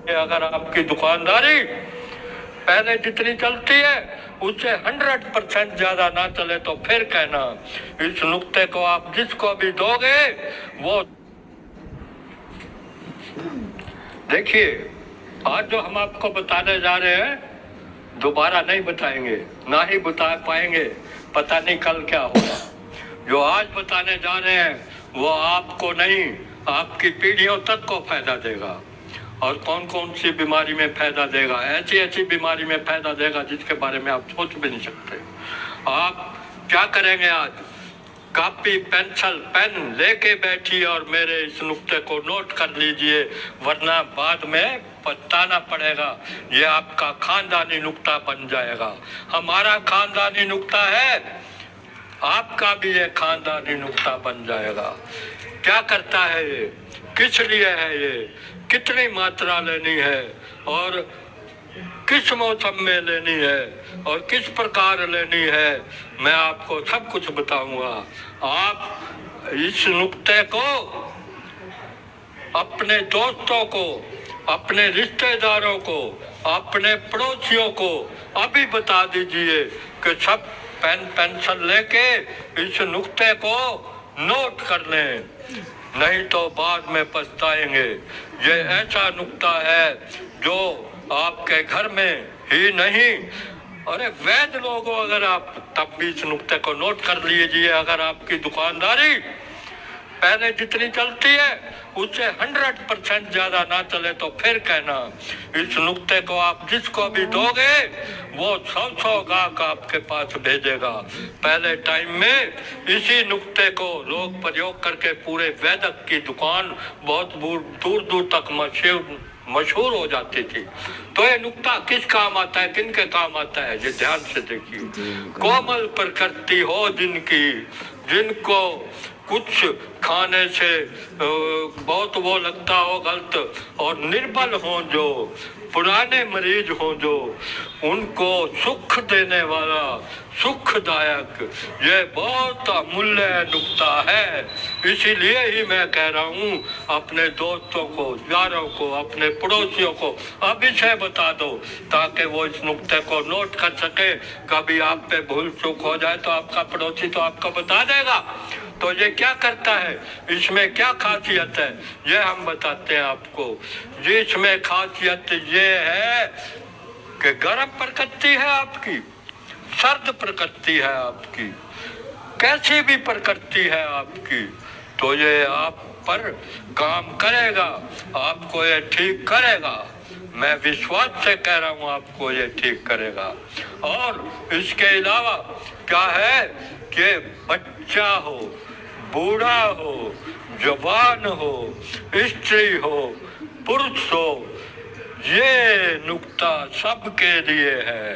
अगर आपकी दुकानदारी पहले जितनी चलती है उससे 100% ज्यादा ना चले तो फिर कहना। इस नुक्ते को आप जिसको भी दोगे वो देखिए, आज जो हम आपको बताने जा रहे हैं दोबारा नहीं बताएंगे, ना ही बता पाएंगे, पता नहीं कल क्या होगा। जो आज बताने जा रहे हैं वो आपको नहीं, आपकी पीढ़ियों तक को फायदा देगा। और कौन कौन सी बीमारी में फायदा देगा, ऐसी ऐसी बीमारी में फायदा देगा जिसके बारे में आप सोच भी नहीं सकते। आप क्या करेंगे आज? कॉपी पेंसिल पेन लेके बैठिए और मेरे इस नुक्ते को नोट कर लीजिए, वरना बाद में पछताना पड़ेगा। ये आपका खानदानी नुक्ता बन जाएगा। हमारा खानदानी नुक्ता है, आपका भी ये खानदानी नुक्ता बन जाएगा। क्या करता है ये, किस लिए है ये, कितनी मात्रा लेनी है और किस मौसम में लेनी है और किस प्रकार लेनी है, मैं आपको सब कुछ बताऊंगा। आप इस नुक्ते को अपने दोस्तों को, अपने रिश्तेदारों को, अपने पड़ोसियों को अभी बता दीजिए कि सब पेन पेंसिल लेके इस नुक्ते को नोट कर लें, नहीं तो बाद में पछताएंगे। ये ऐसा नुक्ता है जो आपके घर में ही नहीं, अरे वैध लोगों, अगर आप तब भी इस नुक्ते को नोट कर लीजिए। अगर आपकी दुकानदारी पहले जितनी चलती है उससे 100% ज्यादा ना चले तो फिर कहना। इस नुक्ते को आप जिसको भी दोगे वो 100 गाहक आपके पास भेजेगा। पहले टाइम में इसी नुक्ते को लोग प्रयोग करके पूरे वैदक की दुकान बहुत दूर दूर तक मशहूर हो जाती थी। तो ये नुक्ता किस काम आता है, किन के काम आता है, ये ध्यान से देखिए। कोमल प्रकृति हो जिनकी, जिनको कुछ खाने से बहुत वो लगता हो गलत, और निर्बल हो जो, पुराने मरीज हो जो, उनको सुख देने वाला सुखदायक ये बहुत अमूल्य नुक्ता है। इसीलिए ही मैं कह रहा हूँ अपने दोस्तों को, यारों को, अपने पड़ोसियों को अभी से बता दो ताकि वो इस नुक्ते को नोट कर सके। कभी आप पे भूल चूक हो जाए तो आपका पड़ोसी तो आपको बता देगा। तो ये क्या करता है, इसमें क्या खासियत है, ये हम बताते हैं आपको। जिसमें खासियत ये है कि गर्म प्रकृति है आपकी, सर्द प्रकृति है आपकी, कैसी भी प्रकृति है आपकी, तो ये आप पर काम करेगा, आपको ये ठीक करेगा। मैं विश्वास से कह रहा हूँ आपको ये ठीक करेगा। और इसके अलावा क्या है कि बच्चा हो, बूढ़ा हो, जवान हो, स्त्री हो, पुरुष हो, ये नुक्ता सबके लिए है।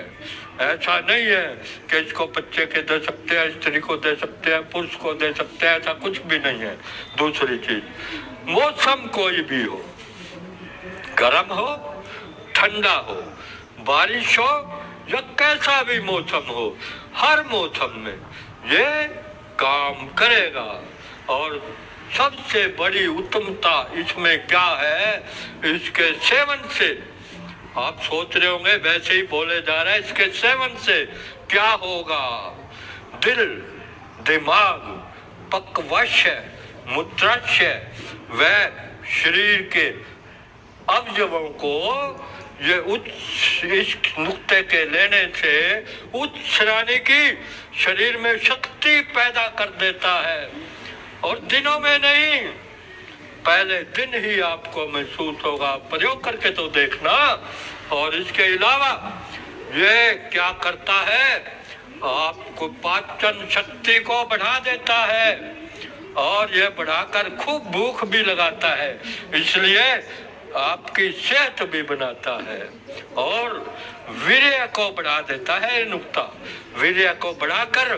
ऐसा नहीं है कि इसको बच्चे के दे सकते हैं, स्त्री को दे सकते हैं, पुरुष को दे सकते हैं, ऐसा कुछ भी नहीं है। दूसरी चीज, मौसम कोई भी हो, गर्म हो, ठंडा हो, बारिश हो या कैसा भी मौसम हो, हर मौसम में ये काम करेगा। और सबसे बड़ी उत्तमता इसमें क्या है, इसके सेवन से, आप सोच रहे होंगे वैसे ही बोले जा रहे हैं, इसके सेवन से क्या होगा, दिल, दिमाग, पक्वश्य, मूत्राशय व शरीर के अवयवों को ये उच्च इस नुक्ते के लेने से उच्च श्रेणी की शरीर में शक्ति पैदा कर देता है। और दिनों में नहीं, पहले दिन ही आपको महसूस होगा। प्रयोग करके तो देखना। और इसके अलावा ये क्या करता है, आपको पाचन शक्ति को बढ़ा देता है और ये बढ़ाकर खूब भूख भी लगाता है, इसलिए आपकी सेहत भी बनाता है। और वीर्य को बढ़ा देता है नुक्ता, वीर्य को बढ़ाकर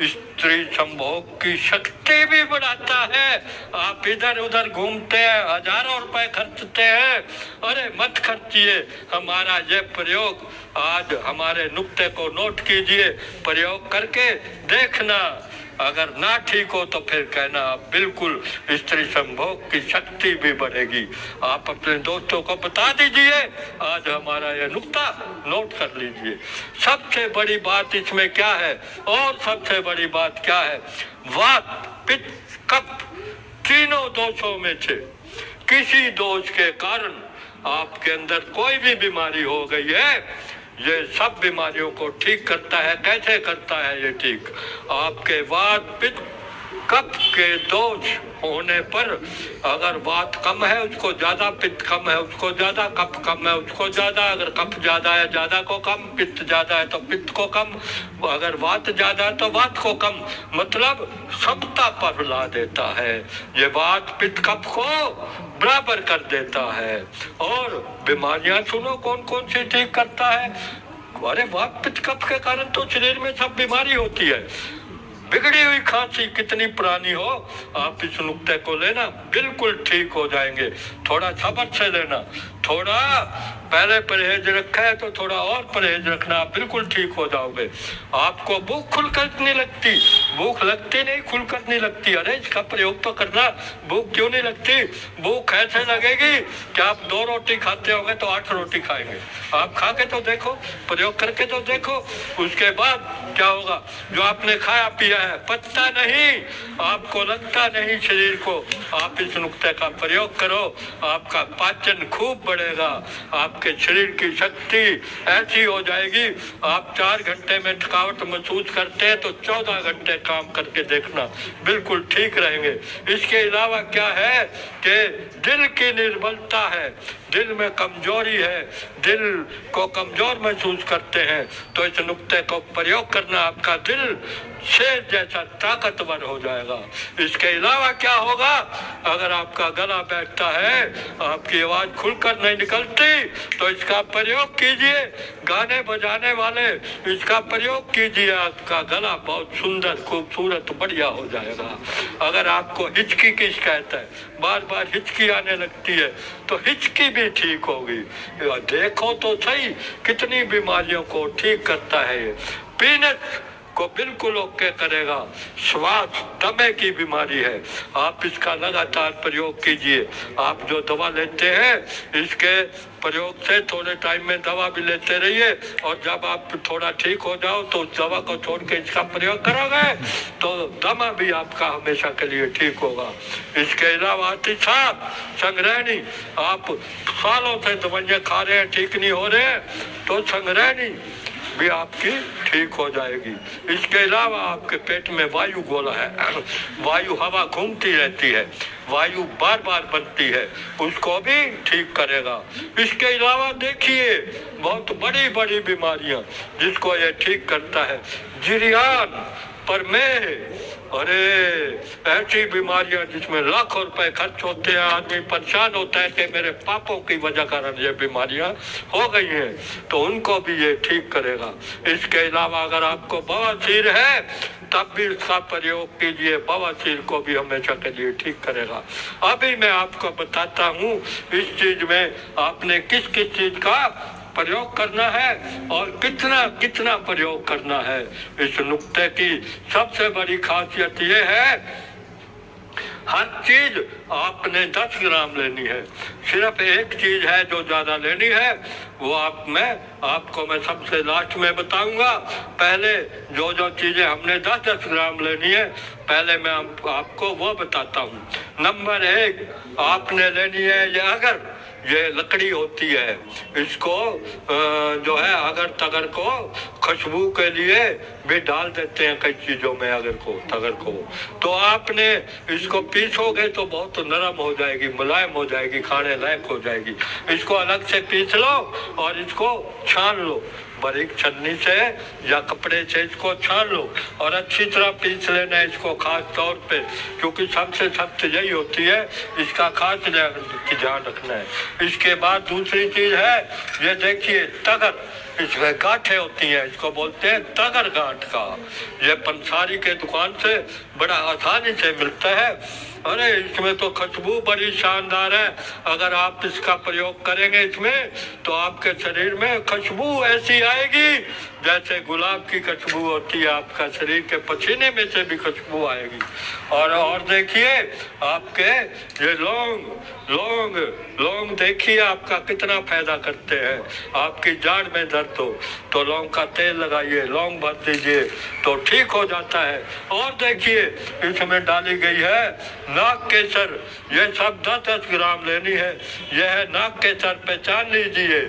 स्त्री संभोग की शक्ति भी बढ़ाता है। आप इधर उधर घूमते हैं, हजारों रुपए खर्चते हैं, अरे मत खर्चिए। हमारा ये प्रयोग आज हमारे नुक्ते को नोट कीजिए, प्रयोग करके देखना अगर ना ठीक हो तो फिर कहना आप बिल्कुल स्त्री संभोग की शक्ति भी बढ़ेगी। आप अपने दोस्तों को बता दीजिए। आज हमारा यह नुक्ता नोट कर लीजिए। सबसे बड़ी बात इसमें क्या है, और सबसे बड़ी बात क्या है, वात पित्त कफ तीनों दोषों में से किसी दोष के कारण आपके अंदर कोई भी बीमारी हो गई है, ये सब बीमारियों को ठीक करता है। कैसे करता है ये ठीक? आपके वात पित्त कफ के दोष होने पर, अगर वात कम है उसको ज्यादा, पित्त कम है उसको ज्यादा, कफ कम है उसको ज्यादा, अगर कफ ज्यादा है ज्यादा को कम, पित्त ज्यादा है तो पित्त को कम, अगर वात ज्यादा है तो वात को कम, मतलब समता पर ला देता है। ये वात पित्त कफ को बराबर कर देता है। और बीमारियां सुनो कौन कौन सी ठीक करता है। अरे वात पित्त कफ के कारण तो शरीर में सब बीमारी होती है। बिगड़ी हुई खांसी कितनी पुरानी हो, आप इस नुक्ते को लेना बिल्कुल ठीक हो जाएंगे। थोड़ा सब्र से लेना, थोड़ा पहले परहेज रखा है तो थोड़ा और परहेज रखना, आप बिल्कुल ठीक हो जाओगे। आपको भूख खुलकर नहीं लगती, भूख लगती नहीं खुलकर नहीं लगती। अरे इसका प्रयोग तो करना, भूख क्यों नहीं लगती? भूख ऐसे लगेगी कि आप 2 रोटी खाते होंगे तो 8 रोटी खाएंगे। आप खा के तो देखो, प्रयोग करके तो देखो, उसके बाद क्या होगा? जो आपने खाया पिया है पचता नहीं, आपको लगता नहीं शरीर को। आप इस नुक्ते का प्रयोग करो, आपका पाचन खूब बढ़ेगा, आपके शरीर की शक्ति ऐसी हो जाएगी। आप 4 घंटे में थकावट महसूस करते हैं तो 14 घंटे काम करके देखना, बिल्कुल ठीक रहेंगे। इसके अलावा क्या है कि दिल की निर्बलता है, दिल में कमजोरी है, दिल को कमजोर महसूस करते हैं तो इस नुक्ते को प्रयोग करना, आपका दिल शेर जैसा ताकतवर हो जाएगा। इसके अलावा क्या होगा? अगर आपका गला बैठता है, आपकी आवाज खुलकर नहीं निकलती, तो इसका प्रयोग कीजिए। गाने बजाने वाले इसका प्रयोग कीजिए, आपका गला बहुत सुंदर खूबसूरत बढ़िया हो जाएगा। अगर आपको हिचकी की शिकायत है, बार बार हिचकी आने लगती है, तो हिचकी भी ठीक होगी। देखो तो सही कितनी बीमारियों को ठीक करता है ये। पीनट को बिल्कुल ओके करेगा। श्वास दमे की बीमारी है, आप इसका लगातार प्रयोग कीजिए। आप जो दवा लेते हैं इसके प्रयोग से थोड़े टाइम में दवा भी लेते रहिए, और जब आप थोड़ा ठीक हो जाओ तो उस दवा को छोड़ के इसका प्रयोग करोगे तो दमा भी आपका हमेशा के लिए ठीक होगा। इसके अलावा अतिसार संग्रहणी, आप सालों से दवाइयाँ खा रहे हैं ठीक नहीं हो रहे, तो संग्रहणी भी आपकी ठीक हो जाएगी। इसके अलावा आपके पेट में वायु गोला है, वायु हवा घूमती रहती है, वायु बार बार बनती है, उसको भी ठीक करेगा। इसके अलावा देखिए बहुत बड़ी बड़ी बीमारियां जिसको ये ठीक करता है, जिरियान प्रमेह, अरे ऐसी बीमारियां जिसमें लाखों रुपए खर्च होते हैं, आदमी परेशान होता है कि मेरे पापों की वजह कारण ये बीमारियां हो गई हैं, तो उनको भी ये ठीक करेगा। इसके अलावा अगर आपको बवासीर है तब भी इसका प्रयोग कीजिए, बवासीर को भी हमेशा के लिए ठीक करेगा। अभी मैं आपको बताता हूँ इस चीज में आपने किस किस चीज का प्रयोग करना है और कितना कितना प्रयोग करना है। इस नुक्ते की सबसे बड़ी खासियत ये है, हर चीज आपने 10 ग्राम लेनी है। सिर्फ एक चीज है जो ज्यादा लेनी है, वो मैं सबसे लास्ट में बताऊंगा। पहले जो जो चीजें हमने 10-10 ग्राम लेनी है, पहले मैं आपको वो बताता हूँ। नंबर 1 आपने लेनी है ये अगर, ये लकड़ी होती है, इसको जो है अगर तगर को खुशबू के लिए भी डाल देते हैं कई चीजों में, अगर को तगर को, तो आपने इसको पीसोगे तो बहुत नरम हो जाएगी, मुलायम हो जाएगी, खाने लायक हो जाएगी। इसको अलग से पीस लो और इसको छान लो, बारीक छन्नी से या कपड़े से इसको छान लो और अच्छी तरह पीस लेना है इसको, खास तौर पे, क्योंकि सबसे सख्त यही होती है, इसका खास ध्यान रखना है। इसके बाद दूसरी चीज है, ये देखिए तगर, इसमें गांठें होती हैं, इसको बोलते हैं तगर गांठ का। ये पंसारी के दुकान से बड़ा आसानी से मिलता है। अरे इसमें तो खुशबू बड़ी शानदार है, अगर आप इसका प्रयोग करेंगे इसमें तो आपके शरीर में खुशबू ऐसी आएगी जैसे गुलाब की खुशबू होती है, आपका शरीर के पसीने में से भी खुशबू आएगी। और देखिए आपके ये लौंग लौंग लौंग देखिए आपका कितना फायदा करते हैं। आपकी जाड़ में दर्द हो तो लौंग का तेल लगाइए, लौंग भर दीजिए तो ठीक हो जाता है। और देखिए इसमें डाली गई है नाग केसर, ये सब 10-10 ग्राम लेनी है। यह है नाग केसर, पहचान लीजिए,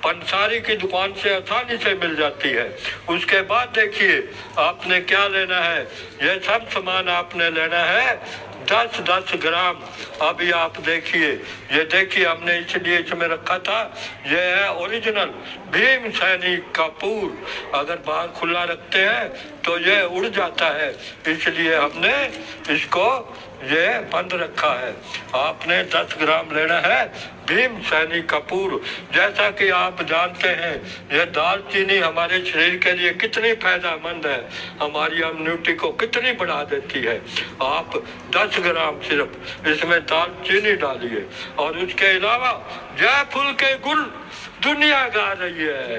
पंसारी की दुकान से आसानी से मिल जाती है। उसके बाद देखिए आपने क्या लेना है, ये सब सामान आपने लेना है 10-10 ग्राम। अभी आप देखिए, ये देखिए हमने इसलिए इसमें रखा था, ये है ओरिजिनल भीम सैनिक का पूर। अगर बाहर खुला रखते हैं तो ये उड़ जाता है, इसलिए हमने इसको ये बंद रखा है। आपने 10 ग्राम लेना है भीम सैनिक कपूर। जैसा कि आप जानते हैं ये दालचीनी हमारे शरीर के लिए कितनी फायदेमंद है, हमारी इम्यूनिटी को कितनी बढ़ा देती है। आप 10 ग्राम सिर्फ इसमें दालचीनी डालिए। और उसके अलावा जायफल के गुल दुनिया गा रही है,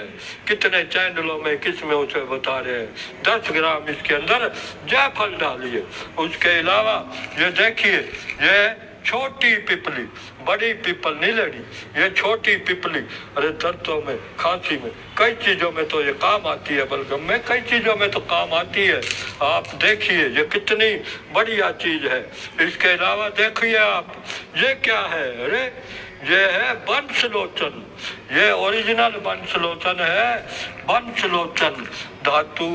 कितने चैनलों में किसमें उसे बता रहे हैं। 10 ग्राम इसके अंदर जायफल डालिए। उसके अलावा ये देखिए, ये छोटी पिपली, बड़ी पीपल नहीं लेनी, ये छोटी पिपली। अरे दर्दों में, खांसी में, कई चीजों में तो ये काम आती है, बलगम में कई चीजों में तो काम आती है। आप देखिए ये कितनी बढ़िया चीज है। इसके अलावा देखिए आप, ये क्या है, अरे ये है वंशलोचन, ये ओरिजिनल वंशलोचन है। वंशलोचन धातु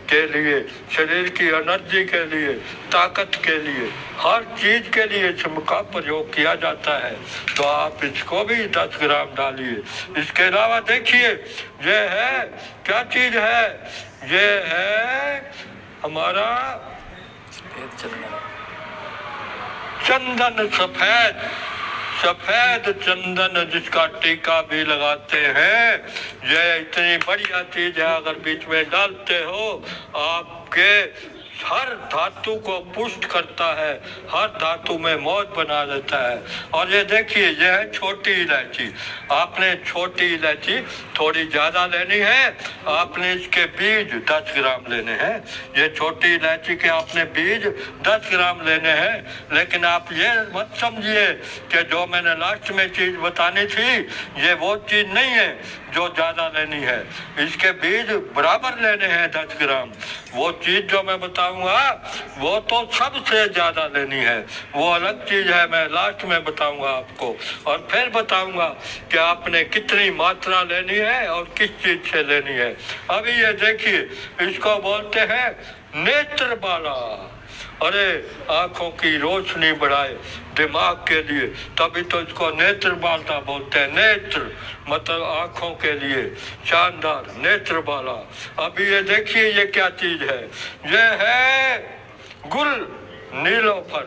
के लिए, शरीर की एनर्जी के लिए, ताकत के लिए, हर चीज के लिए इसका प्रयोग किया जाता है। तो आप इसको भी 10 ग्राम डालिए। इसके अलावा देखिए ये है, क्या चीज है, ये है हमारा चंदन, सफेद सफेद चंदन, जिसका टीका भी लगाते हैं। ये इतनी बढ़िया चीज है, अगर बीच में डालते हो आपके हर धातु को पुष्ट करता है, हर धातु में मौज बना देता है। और ये देखिए ये है छोटी इलायची। आपने छोटी इलायची थोड़ी ज्यादा लेनी है, आपने इसके बीज 10 ग्राम लेने हैं। ये छोटी इलायची के आपने बीज 10 ग्राम लेने हैं। लेकिन आप ये मत समझिए कि जो मैंने लास्ट में चीज बतानी थी ये वो चीज नहीं है जो ज्यादा लेनी है। इसके बीज बराबर लेने हैं 10 ग्राम। वो चीज जो मैं बताऊंगा वो तो सबसे ज्यादा लेनी है, वो अलग चीज है, मैं लास्ट में बताऊंगा आपको। और फिर बताऊंगा कि आपने कितनी मात्रा लेनी है और किस चीज से लेनी है। अभी ये देखिए, इसको बोलते हैं नेत्र बाला। अरे आंखों की रोशनी बढ़ाए दिमाग के लिए, तभी तो इसको नेत्र बाला बोलते हैं। नेत्र मतलब आंखों के लिए शानदार, नेत्र बाला। अभी ये देखिए ये क्या चीज है, ये है गुल नीलोफर,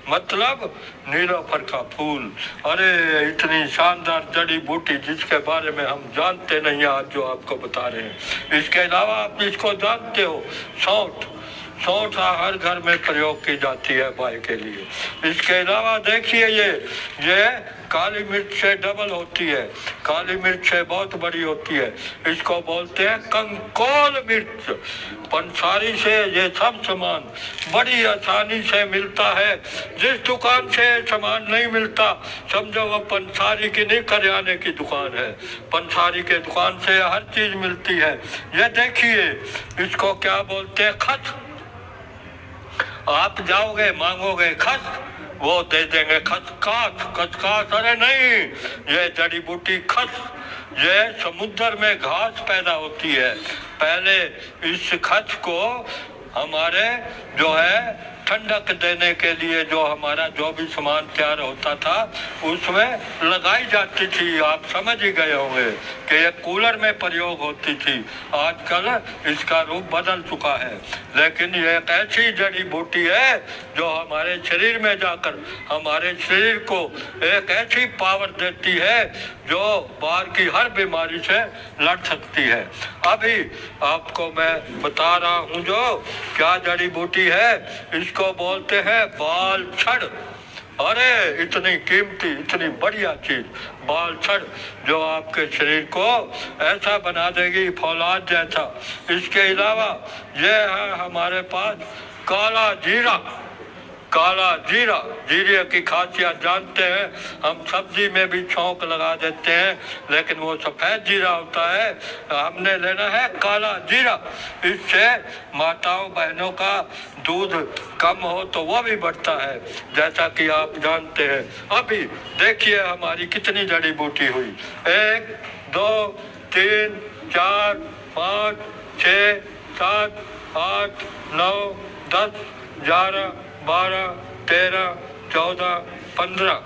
मतलब नीलोफर का फूल। अरे इतनी शानदार जड़ी बूटी जिसके बारे में हम जानते नहीं, आज जो आपको बता रहे हैं। इसके अलावा आप इसको जानते हो, सौंठ। सौंठ हर घर में प्रयोग की जाती है भाई के लिए। इसके अलावा देखिए ये काली मिर्च से डबल होती है, काली मिर्च से बहुत बड़ी होती है। इसको बोलते हैं कंकोल मिर्च। पंसारी से ये सब सामान बड़ी आसानी से मिलता है। जिस दुकान से सामान नहीं मिलता समझो वो पंसारी की नहीं, करियाने की दुकान है। पंसारी के दुकान से हर चीज मिलती है। ये देखिए इसको क्या बोलते हैं, खस। आप जाओगे मांगोगे खस, वो दे देंगे खसकास। खसकास अरे नहीं, ये जड़ी बूटी खस, ये समुद्र में घास पैदा होती है। पहले इस खस को हमारे जो है ठंडक देने के लिए जो हमारा जो भी सामान तैयार होता था उसमें लगाई जाती थी। आप समझ ही गए होंगे कि ये कूलर में प्रयोग होती थी। आजकल इसका रूप बदल चुका है, लेकिन ये एक ऐसी जड़ी बूटी है जो हमारे शरीर में जाकर हमारे शरीर को एक ऐसी पावर देती है जो बाहर की हर बीमारी से लड़ सकती है। अभी आपको मैं बता रहा हूँ जो क्या जड़ी बूटी है, इसको बोलते हैं बाल छड़। अरे इतनी कीमती, इतनी बढ़िया चीज बाल छड़ जो आपके शरीर को ऐसा बना देगी फौलाद जैसा। इसके अलावा ये है हमारे पास काला जीरा। काला जीरा, जीरे की खासियत जानते हैं, हम सब्जी में भी छौंक लगा देते हैं, लेकिन वो सफेद जीरा होता है। हमने लेना है काला जीरा। इससे माताओं बहनों का दूध कम हो तो वो भी बढ़ता है, जैसा कि आप जानते हैं। अभी देखिए हमारी कितनी जड़ी बूटी हुई। 1 2 3 4 5 6 7 8 9 10 11 12 13 14 15,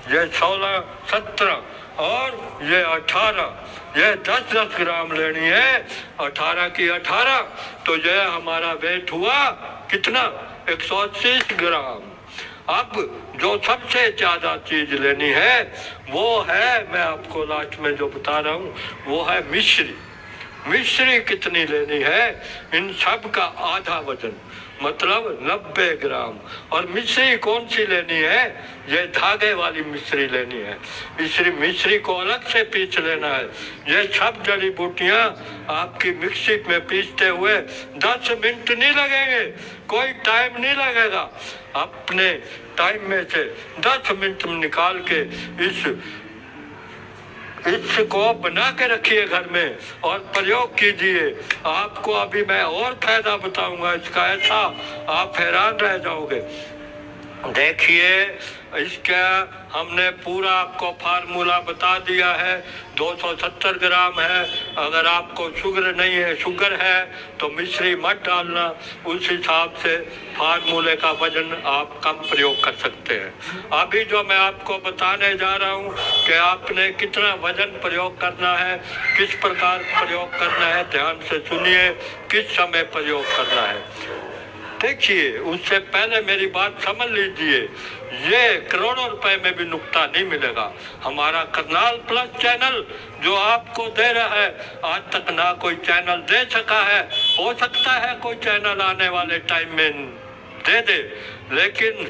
ये 16 17 और ये 18। ये 10-10 ग्राम लेनी है। 18 की 18 तो ये हमारा वेट हुआ कितना? 180 ग्राम। अब जो सबसे ज्यादा चीज लेनी है वो है, मैं आपको लास्ट में जो बता रहा हूँ, वो है मिश्री। मिश्री कितनी लेनी है? इन सब का आधा वजन, मतलब 90 ग्राम। और मिश्री कौन सी लेनी है? ये धागे वाली मिश्री लेनी है। मिश्री को अलग से पीस लेना है। ये सब जड़ी बूटियां आपकी मिक्सी में पीसते हुए 10 मिनट नहीं लगेंगे, कोई टाइम नहीं लगेगा। अपने टाइम में से 10 मिनट निकाल के इसको बना के रखिए घर में और प्रयोग कीजिए। आपको अभी मैं और फायदा बताऊंगा इसका, ऐसा आप हैरान रह जाओगे। देखिए इसका हमने पूरा आपको फार्मूला बता दिया है। 270 ग्राम है। अगर आपको शुगर है तो मिश्री मत डालना। उस हिसाब से फार्मूले का वजन आप कम प्रयोग कर सकते हैं। अभी जो मैं आपको बताने जा रहा हूँ कि आपने कितना वजन प्रयोग करना है, किस प्रकार प्रयोग करना है, ध्यान से सुनिए, किस समय प्रयोग करना है। देखिए उससे पहले मेरी बात समझ लीजिए, ये करोड़ों रुपए में भी नुकता नहीं मिलेगा। हमारा करनाल प्लस चैनल जो आपको दे रहा है, आज तक ना कोई चैनल दे सका है। हो सकता है कोई चैनल आने वाले टाइम में दे दे, लेकिन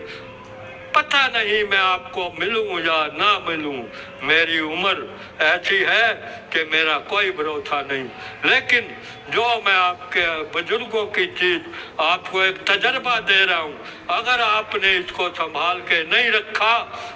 पता नहीं मैं आपको मिलूं या ना मिलूं। मेरी उम्र ऐसी है कि मेरा कोई भरोसा नहीं, लेकिन जो मैं आपके बुजुर्गों की चीज आपको एक तजर्बा दे रहा हूँ, अगर आपने इसको संभाल के नहीं रखा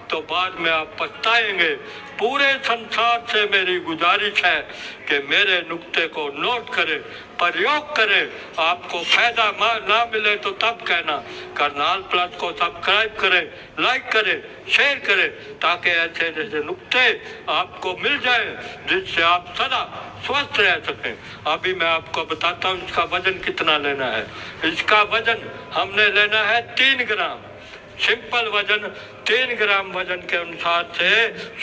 तो बाद में आप पछताएंगे। पूरे संसार से मेरी गुजारिश है कि मेरे नुक्ते को नोट करें, प्रयोग करें। आपको फायदा ना मिले तो तब कहना। करनाल प्लस को सब्सक्राइब करें, लाइक करें, शेयर करें, ताकि ऐसे जैसे नुक्ते आपको मिल जाए जिससे आप सदा स्वस्थ रह सकें। अभी मैं आपको बताता हूँ इसका वजन कितना लेना है। इसका वजन हमने लेना है 3 ग्राम। सिंपल वजन 3 ग्राम वजन के अनुसार से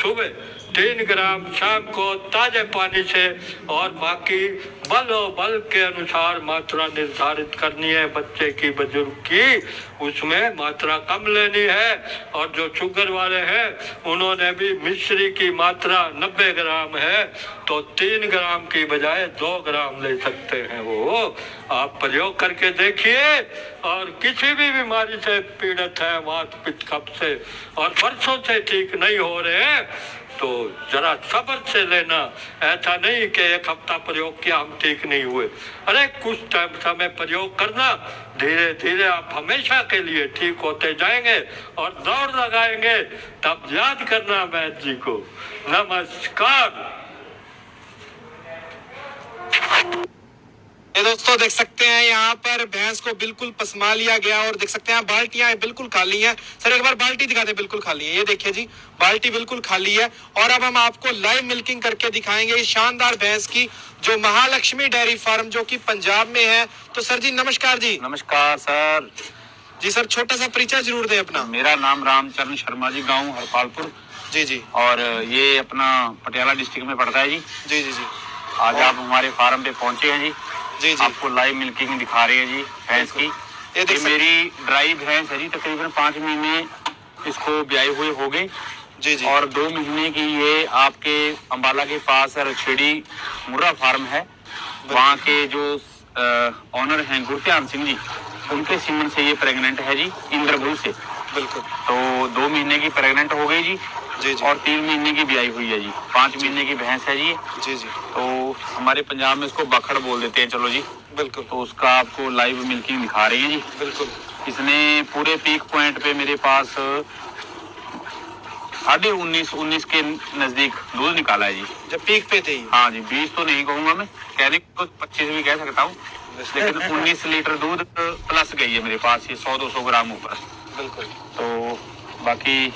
सुबह 3 ग्राम, शाम को ताजे पानी से, और बाकी बल के अनुसार मात्रा निर्धारित करनी है। बच्चे की, बुजुर्ग की, उसमें मात्रा कम लेनी है। और जो शुगर वाले हैं उन्होंने भी मिश्री की मात्रा 90 ग्राम है तो 3 ग्राम की बजाय 2 ग्राम ले सकते हैं। वो आप प्रयोग करके देखिए। और किसी भी बीमारी से पीड़ित है, वात पित्त कफ से, और वर्षों से ठीक नहीं हो रहे हैं, तो जरा सब्र से लेना। ऐसा नहीं कि एक हफ्ता प्रयोग किया हम ठीक नहीं हुए। अरे कुछ टाइम समय प्रयोग करना, धीरे धीरे आप हमेशा के लिए ठीक होते जाएंगे और दौड़ लगाएंगे। तब याद करना वैद्य जी को। नमस्कार। ये दोस्तों देख सकते हैं यहाँ पर भैंस को बिल्कुल पसमा लिया गया और देख सकते हैं बाल्टियां बिल्कुल खाली हैं। सर एक बार बाल्टी दिखाते, बिल्कुल खाली है। ये देखिए जी, बाल्टी बिल्कुल खाली है। और अब हम आपको लाइव मिल्किंग करके दिखाएंगे इस शानदार भैंस की, जो महालक्ष्मी डेयरी फार्म जो कि पंजाब में है। तो सर जी नमस्कार जी। नमस्कार सर जी। सर छोटा सा परिचय जरूर दें अपना। मेरा नाम रामचरण शर्मा जी, गाँव हरपालपुर जी जी, और ये अपना पटियाला डिस्ट्रिक्ट में पड़ता है जी। जी जी जी। आज आप हमारे फार्म पे पहुंचे हैं जी। जी जी, आपको लाइव मिल्किंग दिखा रहे हैं जी भैंस की। ये मेरी ड्राई भैंस है जी, तकरीबन 5 महीने इसको ब्याए हुए हो गए जी जी। और 2 महीने की ये आपके अंबाला के पास रछेड़ी मुर्रा फार्म है, वहाँ के जो ऑनर हैं गुरध्यान सिंह जी, उनके सीमन से ये प्रेग्नेंट है जी, इंद्रभूल से। बिल्कुल। तो 2 महीने की प्रेग्नेंट हो गई जी जी जी और 3 महीने की ब्याई हुई है जी। 5 महीने की भैंस है जी। जी जी तो हमारे पंजाब में इसको बखड़ बोल देते हैं, चलो जी। बिल्कुल तो उसका आपको लाइव मिल्किंग दिखा रही है जी। बिल्कुल। इसने पूरे पीक पॉइंट पे मेरे पास 19.5 के नजदीक दूध निकाला है जी। जब पीक पे थे ही। हाँ जी, 20 तो नहीं कहूंगा मैं, कहने को 25 भी कह सकता हूँ, लेकिन 19 लीटर दूध प्लस गई है मेरे पास, ये 100-200 ग्राम ऊपर। बिल्कुल। तो बाकी